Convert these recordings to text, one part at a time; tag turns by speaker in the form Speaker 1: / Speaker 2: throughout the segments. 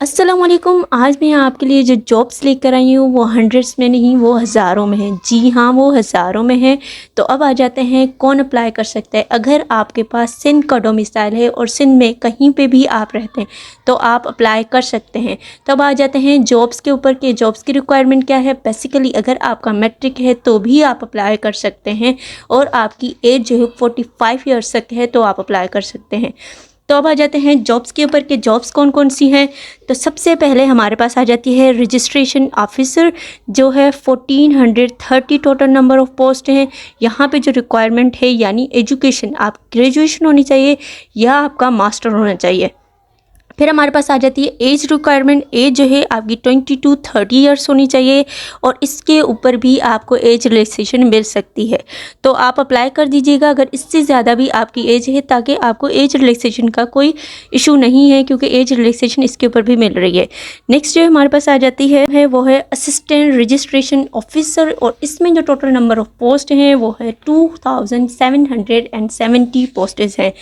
Speaker 1: अस्सलामुअलैकुम। आज मैं आपके लिए जो जॉब्स लेकर आई हूँ वो हंड्रेड्स में नहीं, वो हज़ारों में है। जी हाँ, वो हज़ारों में है। तो अब आ जाते हैं कौन अप्लाई कर सकता है। अगर आपके पास सिंध का डोमिसाइल है और सिंध में कहीं पे भी आप रहते हैं तो आप अप्लाई कर सकते हैं। तो अब आ जाते हैं जॉब्स के ऊपर कि जॉब्स की रिक्वायरमेंट क्या है। बेसिकली अगर आपका मैट्रिक है तो भी आप अप्लाई कर सकते हैं और आपकी एज जो है 45 ईयर्स तक है तो आप अप्लाई कर सकते हैं। तो अब आ जाते हैं जॉब्स के ऊपर कि जॉब्स कौन कौन सी हैं। तो सबसे पहले हमारे पास आ जाती है रजिस्ट्रेशन ऑफिसर, जो है 1430 टोटल नंबर ऑफ़ पोस्ट हैं। यहाँ पे जो रिक्वायरमेंट है यानी एजुकेशन, आप ग्रेजुएशन होनी चाहिए या आपका मास्टर होना चाहिए। फिर हमारे पास आ जाती है एज रिक्वायरमेंट। एज जो है आपकी 20 to 30 ईयर्स होनी चाहिए और इसके ऊपर भी आपको एज रिलैक्सेशन मिल सकती है। तो आप अप्लाई कर दीजिएगा अगर इससे ज़्यादा भी आपकी एज है, ताकि आपको एज रिलैक्सेशन का कोई इशू नहीं है, क्योंकि एज रिलैक्सेशन इसके ऊपर भी मिल रही है। नेक्स्ट जो हमारे पास आ जाती है वो है असिस्टेंट रजिस्ट्रेशन ऑफिसर, और इसमें जो टोटल नंबर ऑफ़ पोस्ट हैं वो है 2770 पोस्टेज हैं।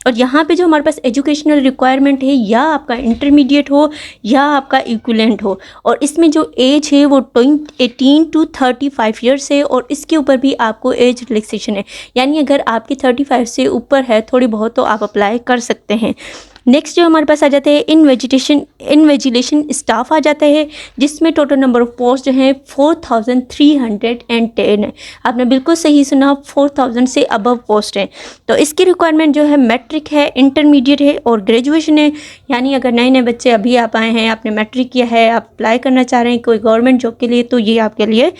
Speaker 1: और यहाँ पे जो हमारे पास एजुकेशनल रिक्वायरमेंट है, या आपका इंटरमीडिएट हो या आपका इक्विवेलेंट हो, और इसमें जो एज है वो 18 to 35 ईयर्स है, और इसके ऊपर भी आपको एज रिलैक्सेशन है। यानी अगर आपकी 35 से ऊपर है थोड़ी बहुत तो आप अप्लाई कर सकते हैं। नेक्स्ट जो हमारे पास आ जाते हैं इन्विजिलेशन स्टाफ आ जाता है, जिसमें टोटल नंबर ऑफ़ पोस्ट जो हैं 4310 है। आपने बिल्कुल सही सुना, 4000 से अबव पोस्ट हैं। तो इसकी रिक्वायरमेंट जो है मैट्रिक है, इंटरमीडिएट है और ग्रेजुएशन है। यानी अगर नए नए बच्चे अभी आप आए हैं, आपने मैट्रिक किया है, आप अप्लाई करना चाह रहे हैं कोई गवर्नमेंट जॉब के लिए, तो ये आपके लिए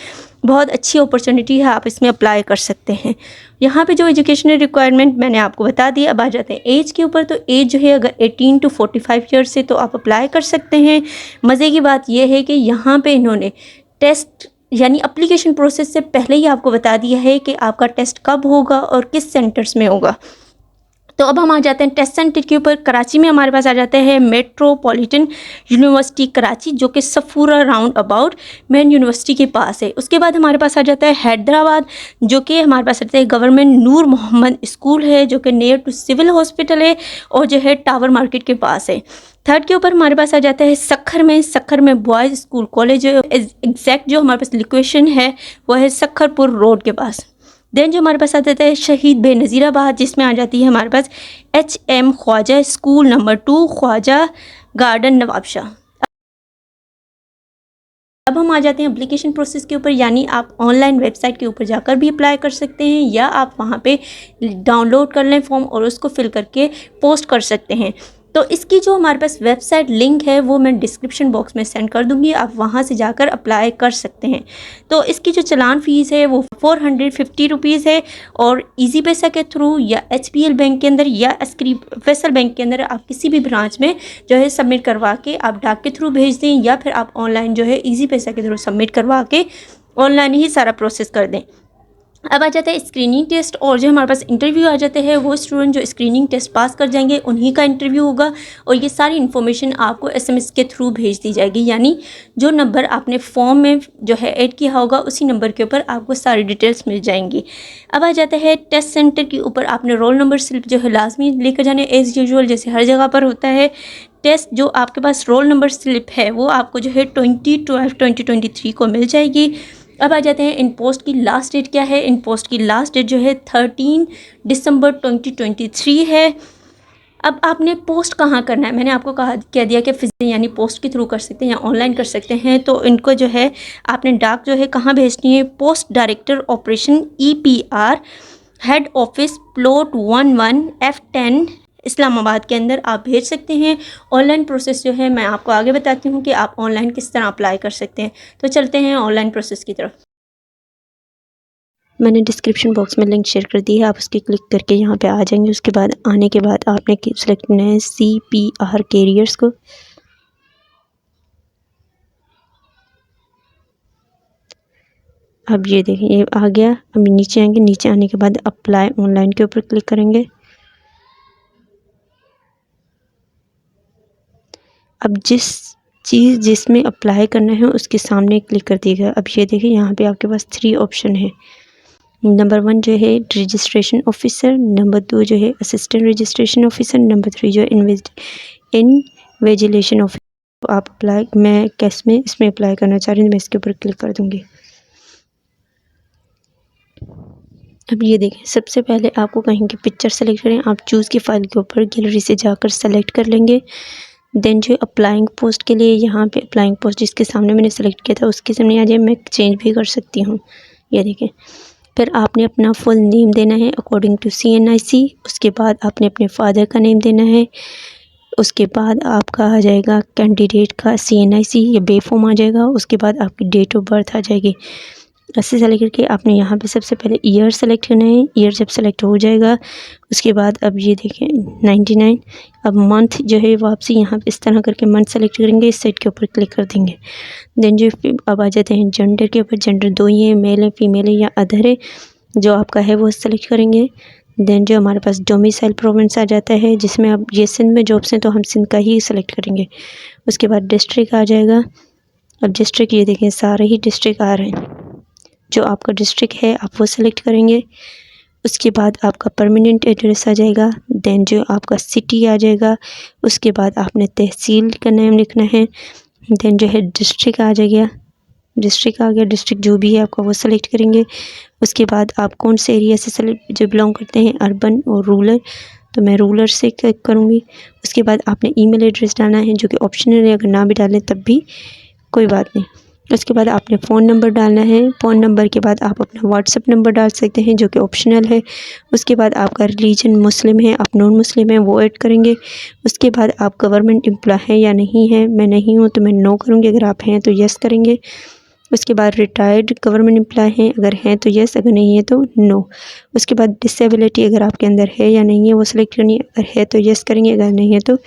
Speaker 1: बहुत अच्छी अपॉर्चुनिटी है, आप इसमें अप्लाई कर सकते हैं। यहाँ पे जो एजुकेशनल रिक्वायरमेंट मैंने आपको बता दी। अब आ जाते हैं एज के ऊपर। तो एज जो है अगर 18 to 45 ईयर्स से तो आप अप्लाई कर सकते हैं। मज़े की बात यह है कि यहाँ पे इन्होंने टेस्ट यानी अप्लीकेशन प्रोसेस से पहले ही आपको बता दिया है कि आपका टेस्ट कब होगा और किस सेंटर्स में होगा। तो अब हम आ जाते हैं टेस्ट सेंटर के ऊपर। कराची में हमारे पास आ जाता है मेट्रोपॉलिटन यूनिवर्सिटी कराची, जो कि Safura round about main university के पास है। उसके बाद हमारे पास आ जाता है हैदराबाद, जो कि हमारे पास आता है गवर्नमेंट नूर मोहम्मद स्कूल है, जो कि नियर टू सिविल हॉस्पिटल है और जो है टावर मार्केट के पास है। थर्ड के ऊपर हमारे पास आ जाता है सखर में बॉयज़ स्कूल कॉलेज। एग्जैक्ट जो हमारे पास लोकेशन है वो है सखरपुर रोड के पास। देन जो हमारे पास आ जाता है शहीद बेनज़ीराबाद, जिसमें आ जाती है हमारे पास HM Khwaja school number 2 Khwaja garden Nawabshah. अब हम आ जाते हैं एप्लीकेशन प्रोसेस के ऊपर। यानी आप ऑनलाइन वेबसाइट के ऊपर जाकर भी अप्लाई कर सकते हैं, या आप वहाँ पे डाउनलोड कर लें फॉर्म और उसको फिल करके पोस्ट कर सकते हैं। तो इसकी जो हमारे पास वेबसाइट लिंक है वो मैं डिस्क्रिप्शन बॉक्स में सेंड कर दूंगी, आप वहाँ से जाकर अप्लाई कर सकते हैं। तो इसकी जो चलान फ़ीस है वो 450 रुपीज़ है, और इजी पैसा के थ्रू या HPL बैंक के अंदर या फैसल बैंक के अंदर आप किसी भी ब्रांच में जो है सबमिट करवा के आप डाक के थ्रू भेज दें, या फिर आप ऑनलाइन जो है इजी पैसा के थ्रू सबमिट करवा के ऑनलाइन ही सारा प्रोसेस कर दें। अब आ जाता है स्क्रीनिंग टेस्ट, और जो हमारे पास इंटरव्यू आ जाते हैं वो स्टूडेंट जो स्क्रीनिंग टेस्ट पास कर जाएंगे उन्हीं का इंटरव्यू होगा, और ये सारी इन्फॉर्मेशन आपको SMS के थ्रू भेज दी जाएगी। यानी जो नंबर आपने फॉर्म में जो है ऐड किया होगा उसी नंबर के ऊपर आपको सारी डिटेल्स मिल जाएंगी। अब आ जाता है टेस्ट सेंटर के ऊपर आपने रोल नंबर स्लिप जो है लाजमी लेकर जाने, एज़ यूजुअल जैसे हर जगह पर होता है। टेस्ट जो आपके पास रोल नंबर स्लिप है वो आपको जो है 20/12/2023 को मिल जाएगी। अब आ जाते हैं इन पोस्ट की लास्ट डेट क्या है। इन पोस्ट की लास्ट डेट जो है 13 दिसंबर 2023 है। अब आपने पोस्ट कहाँ करना है, मैंने आपको कह दिया कि फिजिकल यानी पोस्ट के थ्रू कर सकते हैं या ऑनलाइन कर सकते हैं। तो इनको जो है आपने डाक जो है कहाँ भेजनी है, post director operation EPR head office plot 11 F10 Islamabad के अंदर आप भेज सकते हैं। ऑनलाइन प्रोसेस जो है मैं आपको आगे बताती हूँ कि आप ऑनलाइन किस तरह अप्लाई कर सकते हैं। तो चलते हैं ऑनलाइन प्रोसेस की तरफ। मैंने डिस्क्रिप्शन बॉक्स में लिंक शेयर कर दी है, आप उसके क्लिक करके यहाँ पे आ जाएंगे। उसके बाद आने के बाद आपने सेलेक्ट करना है CPR कैरियर्स को। अब ये देखें ये आ गया। अब नीचे आएंगे, नीचे आने के बाद अप्लाई ऑनलाइन के ऊपर क्लिक करेंगे। अब जिसमें अप्लाई करना है उसके सामने क्लिक कर दिएगा। अब ये देखिए यहाँ पे आपके पास 3 ऑप्शन है। नंबर 1 जो है रजिस्ट्रेशन ऑफिसर, नंबर 2 जो है असिस्टेंट रजिस्ट्रेशन ऑफिसर, नंबर 3 जो है इन्विजिलेशन ऑफिसर। तो आप अप्लाई, मैं कैश में इसमें अप्लाई करना चाह रही हूँ, मैं इसके ऊपर क्लिक कर दूँगी। अब ये देखें, सबसे पहले आपको कहेंगे पिक्चर सेलेक्ट करें, आप चूज़ की फ़ाइल के ऊपर गैलरी से जाकर सेलेक्ट कर लेंगे। देन जो अप्लाइंग पोस्ट के लिए यहाँ पे अप्लाइंग पोस्ट जिसके सामने मैंने सेलेक्ट किया था उसके सामने आ जाए, मैं चेंज भी कर सकती हूँ, ये देखें। फिर आपने अपना फुल नेम देना है अकॉर्डिंग टू CNIC, उसके बाद आपने अपने फादर का नेम देना है, उसके बाद आपका आ जाएगा कैंडिडेट का CNIC या बे फॉर्म आ जाएगा, उसके बाद आपकी डेट ऑफ बर्थ आ जाएगी। ऐसे सेलेक्ट करके आपने यहाँ पे सबसे पहले ईयर सेलेक्ट करना है। ईयर जब सेलेक्ट हो जाएगा उसके बाद अब ये देखें 99, अब मंथ जो है वापसी यहाँ पे इस तरह करके मंथ सेलेक्ट करेंगे, इस साइड के ऊपर क्लिक कर देंगे। देन जो अब आ जाते हैं जेंडर के ऊपर, जेंडर दो ही है, मेल है, फीमेल है या अदर है, जो आपका है वो सेलेक्ट करेंगे। देन जो हमारे पास डोमिसाइल प्रोविंस आ जाता है, जिसमें अब ये सिंध में जॉब्स हैं तो हम सिंध का ही सेलेक्ट करेंगे। उसके बाद डिस्ट्रिक्ट आ जाएगा। अब डिस्ट्रिक्ट ये देखें सारे ही डिस्ट्रिक्ट आ रहे हैं, जो आपका डिस्ट्रिक्ट है आप वो सेलेक्ट करेंगे। उसके बाद आपका परमानेंट एड्रेस आ जाएगा। देन जो आपका सिटी आ जाएगा, उसके बाद आपने तहसील का नाम लिखना है। देन जो है डिस्ट्रिक्ट आ जाएगा, डिस्ट्रिक्ट आ गया, डिस्ट्रिक्ट जो भी है आपका वो सेलेक्ट करेंगे। उसके बाद आप कौन से एरिया से सेलेक्ट जो बिलोंग करते हैं, अर्बन और रूरल, तो मैं रूरल से क्लिक करूँगी। उसके बाद आपने ईमेल एड्रेस डालना है जो कि ऑप्शनल है, अगर ना भी डालें तब भी कोई बात नहीं। उसके बाद आपने फ़ोन नंबर डालना है। फ़ोन नंबर के बाद आप अपना व्हाट्सएप नंबर डाल सकते हैं जो कि ऑप्शनल है। उसके बाद आपका रिलीजन मुस्लिम है, आप नॉन मुस्लिम है वो ऐड करेंगे। उसके बाद आप गवर्नमेंट एम्प्लॉय हैं या नहीं है, मैं नहीं हूँ तो मैं नो करूँगी, अगर आप हैं तो येस करेंगे। उसके बाद रिटायर्ड गवर्नमेंट एम्प्लॉय हैं, अगर हैं तो येस, अगर नहीं है तो नो। उसके बाद डिसेबिलिटी अगर आपके अंदर है या नहीं है वो सिलेक्ट करनी है, अगर है तो येस करेंगे, अगर नहीं है तो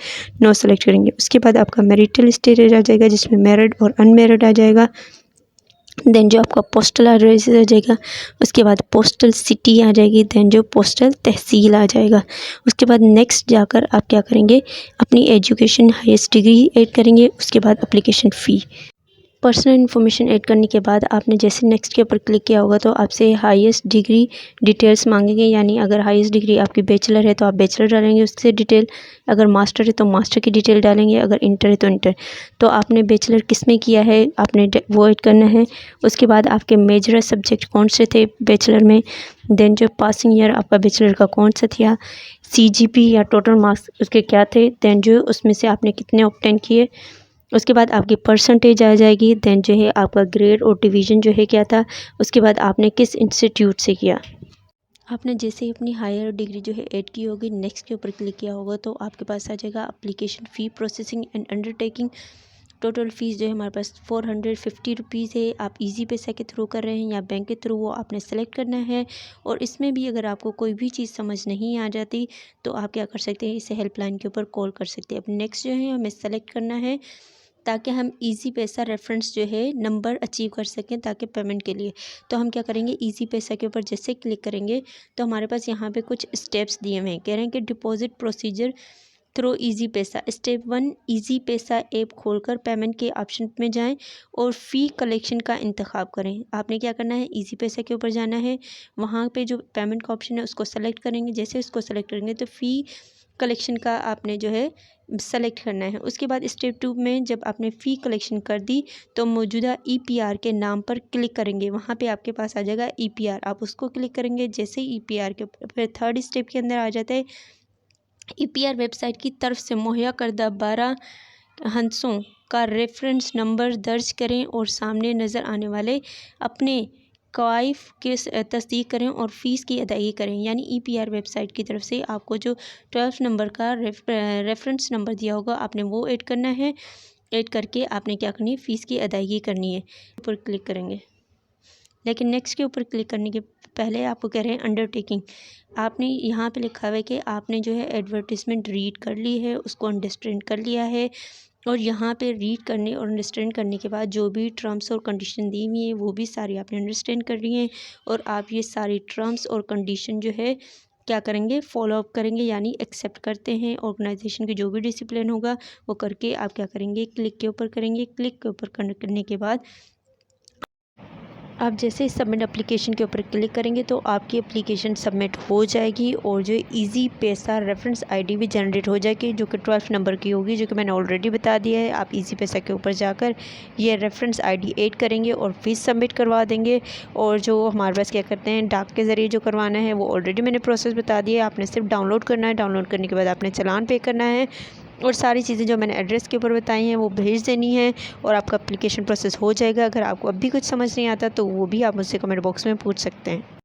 Speaker 1: नो सेलेक्ट करेंगे। उसके बाद आपका मैरिटल स्टेटस आ जाएगा जिसमें मैरिड और अनमैरिड आ जाएगा। देन जो आपका पोस्टल एड्रेस आ जाएगा, उसके बाद पोस्टल सिटी आ जाएगी, देन जो पोस्टल तहसील आ जाएगा। उसके बाद नेक्स्ट जाकर आप क्या करेंगे, अपनी एजुकेशन हाईएस्ट डिग्री ऐड करेंगे। उसके बाद application fee, personal information add करने के बाद आपने जैसे नेक्स्ट के ऊपर क्लिक किया होगा तो आपसे हाईएस्ट डिग्री डिटेल्स मांगेंगे, यानी अगर हाईएस्ट डिग्री आपकी बैचलर है तो आप बैचलर डालेंगे उससे डिटेल, अगर मास्टर है तो मास्टर की डिटेल डालेंगे, अगर इंटर है तो इंटर। तो आपने बैचलर किस में किया है आपने वो ऐड करना है। उसके बाद आपके मेजर सब्जेक्ट कौन से थे बैचलर में। देन जो पासिंग ईयर आपका बैचलर का कौन सा था, CGP या टोटल मार्क्स उसके क्या थे, देन जो उसमें से आपने कितने ऑब्टेन किए। उसके बाद आपकी परसेंटेज आ जाएगी। देन जो है आपका ग्रेड और डिवीज़न जो है क्या था। उसके बाद आपने किस इंस्टीट्यूट से किया। आपने जैसे ही अपनी हायर डिग्री जो है ऐड की होगी, नेक्स्ट के ऊपर क्लिक किया होगा तो आपके पास आ जाएगा application fee processing and undertaking. Total fees जो है हमारे पास 450 रुपीज़ है। आप इजी पैसा के थ्रू कर रहे हैं या बैंक के थ्रू, वो आपने सेलेक्ट करना है। और इसमें भी अगर आपको कोई भी चीज़ समझ नहीं आ जाती तो आप क्या कर सकते हैं, इसे हेल्पलाइन के ऊपर कॉल कर सकते हैं। अब नेक्स्ट जो है हमें सेलेक्ट करना है ताकि हम इजी पैसा रेफरेंस जो है नंबर अचीव कर सकें ताकि पेमेंट के लिए। तो हम क्या करेंगे, इजी पैसा के ऊपर जैसे क्लिक करेंगे तो हमारे पास यहाँ पे कुछ स्टेप्स दिए हुए हैं। कह रहे हैं कि डिपॉजिट प्रोसीजर थ्रू इजी पैसा। स्टेप 1, इजी पैसा ऐप खोलकर पेमेंट के ऑप्शन में जाएं और फ़ी कलेक्शन का इंतखाब करें। आपने क्या करना है, इजी पैसा के ऊपर जाना है, वहाँ पे जो पेमेंट का ऑप्शन है उसको सेलेक्ट करेंगे। जैसे उसको सेलेक्ट करेंगे तो फ़ी कलेक्शन का आपने जो है सेलेक्ट करना है। उसके बाद स्टेप 2 में जब आपने फ़ी कलेक्शन कर दी तो मौजूदा EPR के नाम पर क्लिक करेंगे, वहाँ पे आपके पास आ जाएगा EPR, आप उसको क्लिक करेंगे। जैसे ही EPR के ऊपर फिर थर्ड स्टेप के अंदर आ जाता है EPR वेबसाइट की तरफ से मुहैया करदा 12 हंसों का रेफरेंस नंबर दर्ज करें और सामने नज़र आने वाले अपने क्वाइफ के तस्दीक करें और फ़ीस की अदायगी करें। यानी EPR वेबसाइट की तरफ से आपको जो 12 नंबर का रेफरेंस नंबर दिया होगा आपने वो ऐड करना है। ऐड करके आपने क्या करनी है, फ़ीस की अदायगी करनी है। ऊपर क्लिक करेंगे, लेकिन नेक्स्ट के ऊपर क्लिक करने के पहले आपको कह रहे हैं अंडरटेकिंग। आपने यहाँ पे लिखा हुआ है कि आपने जो है एडवर्टिजमेंट रीड कर ली है, उसको अंडरस्टैंड कर लिया है, और यहाँ पे रीड करने और अंडरस्टैंड करने के बाद जो भी टर्म्स और कंडीशन दी हुई हैं वो भी सारी आपने अंडरस्टैंड कर रही हैं। और आप ये सारी टर्म्स और कंडीशन जो है क्या करेंगे, फॉलो अप करेंगे, यानी एक्सेप्ट करते हैं। ऑर्गेनाइजेशन की जो भी डिसिप्लिन होगा वो करके आप क्या करेंगे, क्लिक के ऊपर करेंगे। क्लिक के ऊपर करने के बाद आप जैसे ही सबमिट एप्लीकेशन के ऊपर क्लिक करेंगे तो आपकी एप्लीकेशन सबमिट हो जाएगी और जो इजी पैसा रेफरेंस आईडी भी जनरेट हो जाएगी, जो कि 12 नंबर की होगी, जो कि मैंने ऑलरेडी बता दिया है। आप इजी पैसा के ऊपर जाकर ये रेफरेंस आईडी ऐड करेंगे और फीस सबमिट करवा देंगे। और जो हमारे पास क्या करते हैं डाक के ज़रिए जो करवाना है वो ऑलरेडी मैंने प्रोसेस बता दिया है। आपने सिर्फ डाउनलोड करना है, डाउनलोड करने के बाद आपने चालान पे करना है और सारी चीज़ें जो मैंने एड्रेस के ऊपर बताई हैं वो भेज देनी है और आपका एप्लीकेशन प्रोसेस हो जाएगा। अगर आपको अब भी कुछ समझ नहीं आता तो वो भी आप मुझसे कमेंट बॉक्स में पूछ सकते हैं।